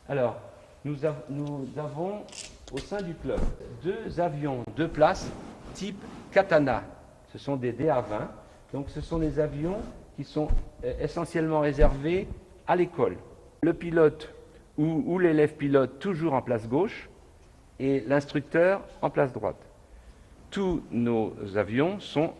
Alors, nous avons au sein du club 2 avions 2 places type Katana. Ce sont des DA-20. Donc ce sont des avions qui sont essentiellement réservés à l'école. Le pilote ou l'élève pilote toujours en place gauche et l'instructeur en place droite. Tous nos avions sont,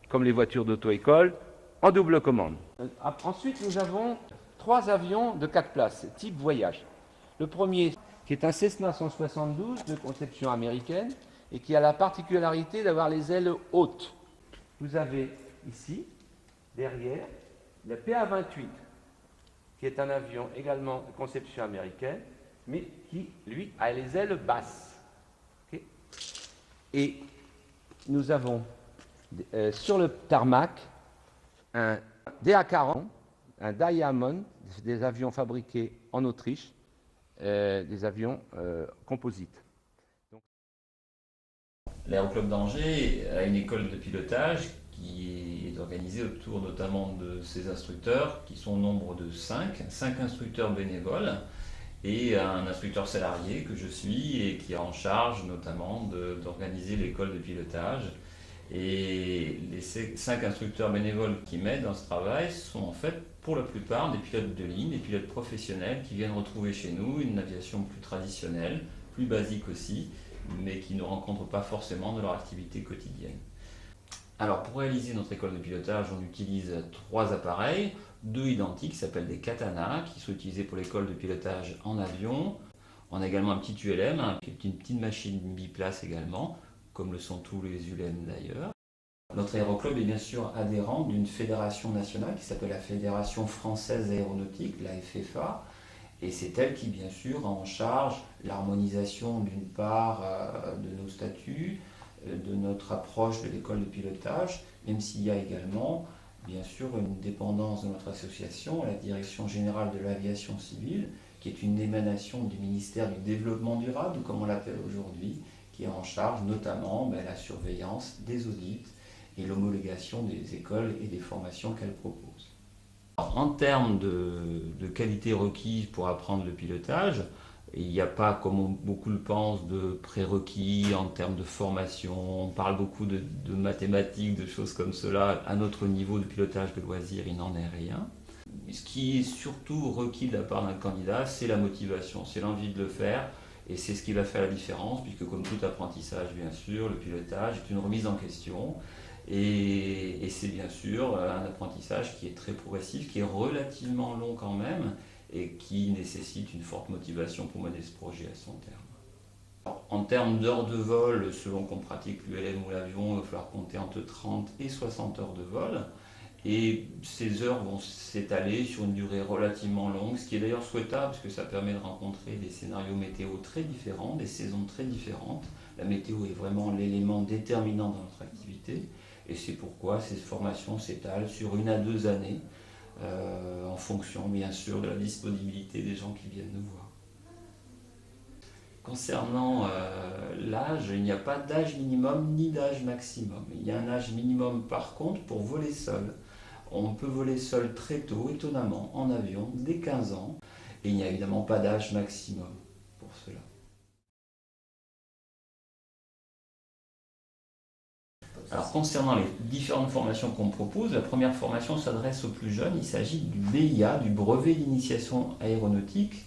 comme les voitures d'auto-école, en double commande. Ensuite, nous avons 3 avions de 4 places, type voyage. Le premier, qui est un Cessna 172 de conception américaine et qui a la particularité d'avoir les ailes hautes. Vous avez ici, derrière, le PA-28, qui est un avion également de conception américaine, mais qui, lui, a les ailes basses. Okay. Et nous avons sur le tarmac un DA-40, un Diamond, des avions fabriqués en Autriche, des avions composites. L'Aéroclub d'Angers a une école de pilotage qui est organisée autour notamment de ses instructeurs, qui sont au nombre de 5 instructeurs bénévoles et un instructeur salarié que je suis et qui est en charge notamment d'organiser l'école de pilotage. Et les 5 instructeurs bénévoles qui m'aident dans ce travail sont en fait pour la plupart des pilotes de ligne, des pilotes professionnels qui viennent retrouver chez nous une aviation plus traditionnelle, plus basique aussi, mais qui ne rencontrent pas forcément dans leur activité quotidienne. Alors pour réaliser notre école de pilotage, on utilise 3 appareils, 2 identiques qui s'appellent des Katana, qui sont utilisés pour l'école de pilotage en avion. On a également un petit ULM, qui est une petite machine biplace également, comme le sont tous les ULM d'ailleurs. Notre aéroclub est bien sûr adhérent d'une fédération nationale qui s'appelle la Fédération Française Aéronautique, la FFA, et c'est elle qui bien sûr a en charge l'harmonisation d'une part de nos statuts, de notre approche de l'école de pilotage, même s'il y a également bien sûr une dépendance de notre association à la Direction Générale de l'Aviation Civile, qui est une émanation du ministère du Développement Durable, comme on l'appelle aujourd'hui, qui est en charge notamment la surveillance des audits et l'homologation des écoles et des formations qu'elle propose. Alors, en termes de qualité requise pour apprendre le pilotage, il n'y a pas, comme beaucoup le pensent, de prérequis en termes de formation. On parle beaucoup de mathématiques, de choses comme cela. À notre niveau de pilotage de loisirs, il n'en est rien. Ce qui est surtout requis de la part d'un candidat, c'est la motivation, c'est l'envie de le faire. Et c'est ce qui va faire la différence, puisque comme tout apprentissage, bien sûr, le pilotage est une remise en question. Et c'est bien sûr un apprentissage qui est très progressif, qui est relativement long quand même, et qui nécessite une forte motivation pour mener ce projet à son terme. Alors, en termes d'heures de vol, selon qu'on pratique l'ULM ou l'avion, il va falloir compter entre 30 et 60 heures de vol. Et ces heures vont s'étaler sur une durée relativement longue, ce qui est d'ailleurs souhaitable parce que ça permet de rencontrer des scénarios météo très différents, des saisons très différentes. La météo est vraiment l'élément déterminant dans notre activité et c'est pourquoi ces formations s'étalent sur 1 à 2 années en fonction bien sûr de la disponibilité des gens qui viennent nous voir. Concernant l'âge, il n'y a pas d'âge minimum ni d'âge maximum. Il y a un âge minimum par contre pour voler seul. On peut voler seul très tôt, étonnamment, en avion, dès 15 ans, et il n'y a évidemment pas d'âge maximum pour cela. Alors concernant les différentes formations qu'on propose, la première formation s'adresse aux plus jeunes, il s'agit du BIA, du brevet d'initiation aéronautique,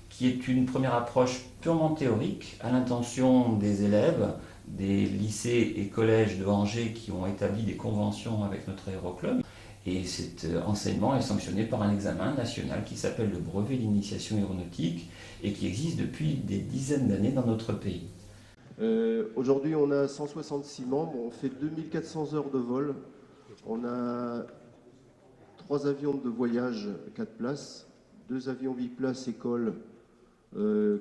qui est une première approche purement théorique à l'intention des élèves des lycées et collèges de Angers qui ont établi des conventions avec notre aéroclub. Et cet enseignement est sanctionné par un examen national qui s'appelle le brevet d'initiation aéronautique et qui existe depuis des dizaines d'années dans notre pays. Aujourd'hui, on a 166 membres, on fait 2400 heures de vol. On a 3 avions de voyage 4 places, 2 avions biplaces école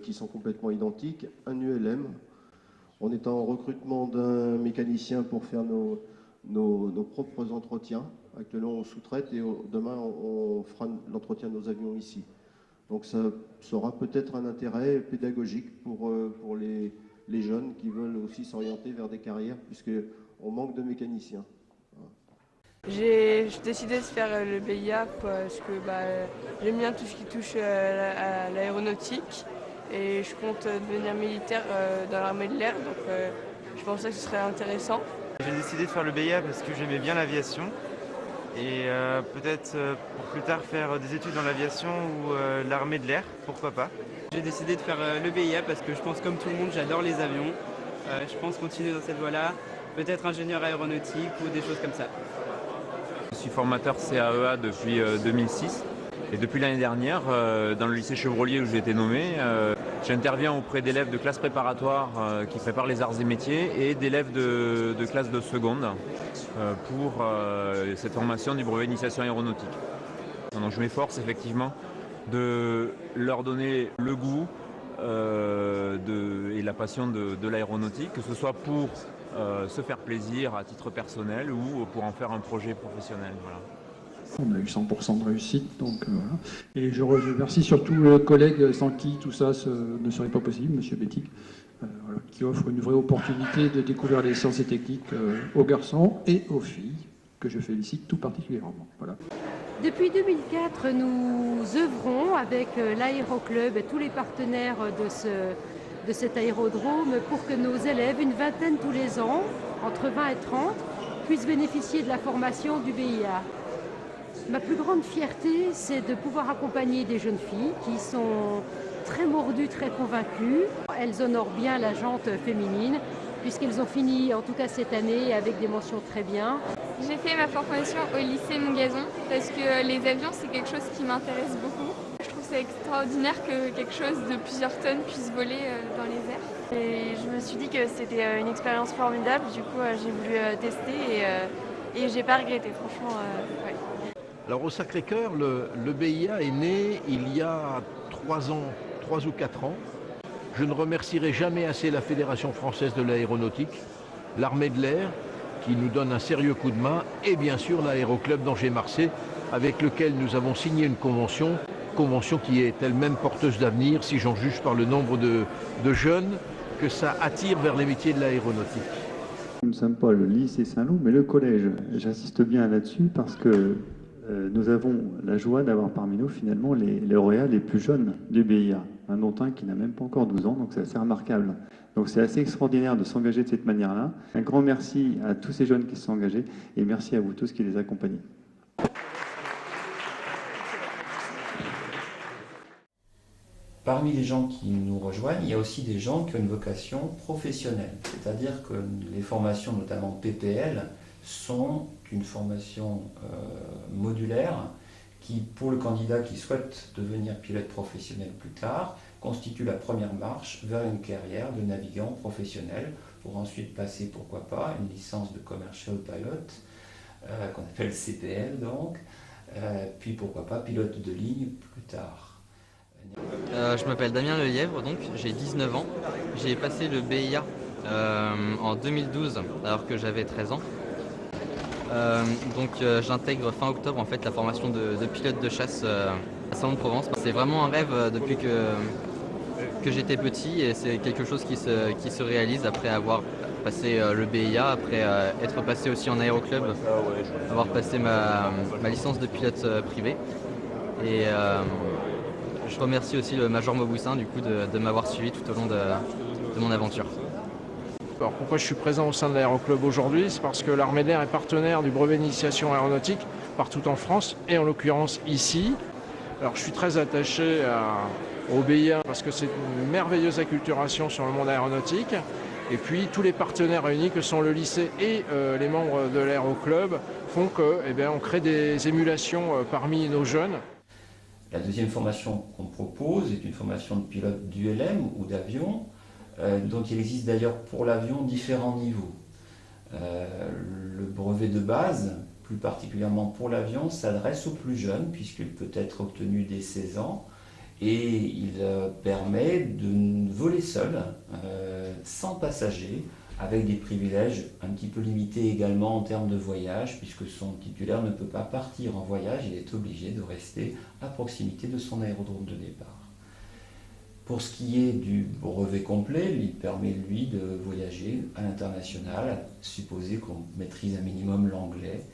qui sont complètement identiques, un ULM. On est en recrutement d'un mécanicien pour faire nos propres entretiens. Actuellement, on sous-traite et demain, on fera l'entretien de nos avions ici. Donc ça sera peut-être un intérêt pédagogique pour les jeunes qui veulent aussi s'orienter vers des carrières, puisqu'on manque de mécaniciens. J'ai décidé de faire le BIA parce que j'aime bien tout ce qui touche à l'aéronautique et je compte devenir militaire dans l'armée de l'air, donc je pensais que ce serait intéressant. J'ai décidé de faire le BIA parce que j'aimais bien l'aviation et peut-être pour plus tard faire des études dans l'aviation ou l'armée de l'air, pourquoi pas. J'ai décidé de faire le BIA parce que je pense comme tout le monde, j'adore les avions. Je pense continuer dans cette voie-là, peut-être ingénieur aéronautique ou des choses comme ça. Je suis formateur CAEA depuis 2006 et depuis l'année dernière, dans le lycée Chevrolier où j'ai été nommé, j'interviens auprès d'élèves de classes préparatoires qui préparent les arts et métiers et d'élèves de classe de seconde pour cette formation du brevet d'initiation aéronautique. Donc je m'efforce effectivement de leur donner le goût et la passion de l'aéronautique, que ce soit pour se faire plaisir à titre personnel ou pour en faire un projet professionnel. Voilà. On a eu 100% de réussite, donc voilà. Et je remercie surtout le collègue sans qui tout ça ne serait pas possible, Monsieur Bettig, voilà, qui offre une vraie opportunité de découvrir les sciences et techniques aux garçons et aux filles, que je félicite tout particulièrement. Voilà. Depuis 2004, nous œuvrons avec l'Aéroclub et tous les partenaires de cet aérodrome pour que nos élèves, une vingtaine tous les ans, entre 20 et 30, puissent bénéficier de la formation du BIA. Ma plus grande fierté, c'est de pouvoir accompagner des jeunes filles qui sont très mordues, très convaincues. Elles honorent bien la jante féminine, puisqu'elles ont fini, en tout cas cette année, avec des mentions très bien. J'ai fait ma formation au lycée Montgazon parce que les avions, c'est quelque chose qui m'intéresse beaucoup. Je trouve ça extraordinaire que quelque chose de plusieurs tonnes puisse voler dans les airs. Et je me suis dit que c'était une expérience formidable, du coup j'ai voulu tester et j'ai pas regretté, franchement. Ouais. Alors au Sacré-Cœur, le BIA est né il y a 3 ans, 3 ou 4 ans. Je ne remercierai jamais assez la Fédération française de l'aéronautique, l'armée de l'air, qui nous donne un sérieux coup de main, et bien sûr l'Aéroclub d'Angers-Marseille, avec lequel nous avons signé une convention qui est elle-même porteuse d'avenir, si j'en juge par le nombre de jeunes que ça attire vers les métiers de l'aéronautique. Nous ne sommes pas le lycée Saint-Loup, mais le collège. J'insiste bien là-dessus parce que nous avons la joie d'avoir parmi nous finalement les lauréats les plus jeunes du BIA. Un dont un qui n'a même pas encore 12 ans, donc c'est assez remarquable. Donc c'est assez extraordinaire de s'engager de cette manière-là. Un grand merci à tous ces jeunes qui se sont engagés et merci à vous tous qui les accompagnez. Parmi les gens qui nous rejoignent, il y a aussi des gens qui ont une vocation professionnelle. C'est-à-dire que les formations, notamment PPL, sont une formation modulaire qui, pour le candidat qui souhaite devenir pilote professionnel plus tard, constitue la première marche vers une carrière de navigant professionnel pour ensuite passer, pourquoi pas, une licence de Commercial Pilot, qu'on appelle CPL donc, puis pourquoi pas pilote de ligne plus tard. Je m'appelle Damien Lelièvre, donc j'ai 19 ans. J'ai passé le BIA en 2012 alors que j'avais 13 ans. J'intègre fin octobre en fait la formation de pilote de chasse à Salon-de-Provence. C'est vraiment un rêve depuis que j'étais petit et c'est quelque chose qui se réalise après avoir passé le BIA, après être passé aussi en aéroclub, avoir passé ma licence de pilote privé. Et je remercie aussi le Major Mauboussin du coup de m'avoir suivi tout au long de mon aventure. Alors pourquoi je suis présent au sein de l'Aéroclub aujourd'hui? C'est parce que l'armée de l'air est partenaire du brevet d'initiation aéronautique partout en France et en l'occurrence ici. Alors je suis très attaché au BIA parce que c'est une merveilleuse acculturation sur le monde aéronautique. Et puis tous les partenaires réunis que sont le lycée et les membres de l'Aéroclub font qu'on crée des émulations parmi nos jeunes. La deuxième formation qu'on propose est une formation de pilote d'ULM ou d'avion, dont il existe d'ailleurs pour l'avion différents niveaux. Le brevet de base, plus particulièrement pour l'avion, s'adresse aux plus jeunes puisqu'il peut être obtenu dès 16 ans et il permet de voler seul, sans passager, avec des privilèges un petit peu limités également en termes de voyage, puisque son titulaire ne peut pas partir en voyage, il est obligé de rester à proximité de son aérodrome de départ. Pour ce qui est du brevet complet, il permet lui de voyager à l'international, à supposer qu'on maîtrise un minimum l'anglais.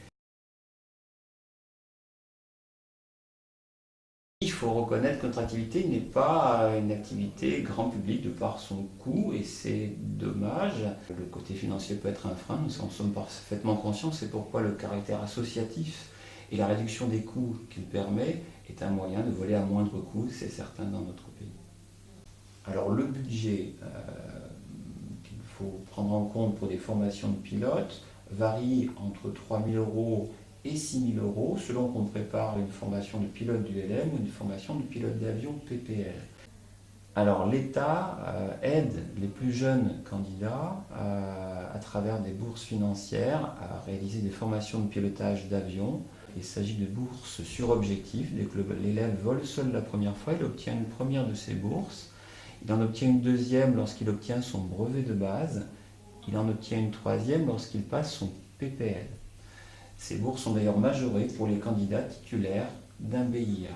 faut reconnaître que notre activité n'est pas une activité grand public de par son coût, et c'est dommage. Le côté financier peut être un frein, nous en sommes parfaitement conscients, c'est pourquoi le caractère associatif et la réduction des coûts qu'il permet est un moyen de voler à moindre coût, c'est certain, dans notre pays. Alors le budget qu'il faut prendre en compte pour des formations de pilotes varie entre 3 000 € et 6 000 € selon qu'on prépare une formation de pilote du LM ou une formation de pilote d'avion PPL. Alors l'État aide les plus jeunes candidats à travers des bourses financières à réaliser des formations de pilotage d'avion. Il s'agit de bourses sur objectif. Dès que l'élève vole seul la première fois, il obtient une première de ces bourses. Il en obtient une deuxième lorsqu'il obtient son brevet de base. Il en obtient une troisième lorsqu'il passe son PPL. Ces bourses sont d'ailleurs majorées pour les candidats titulaires d'un BIA.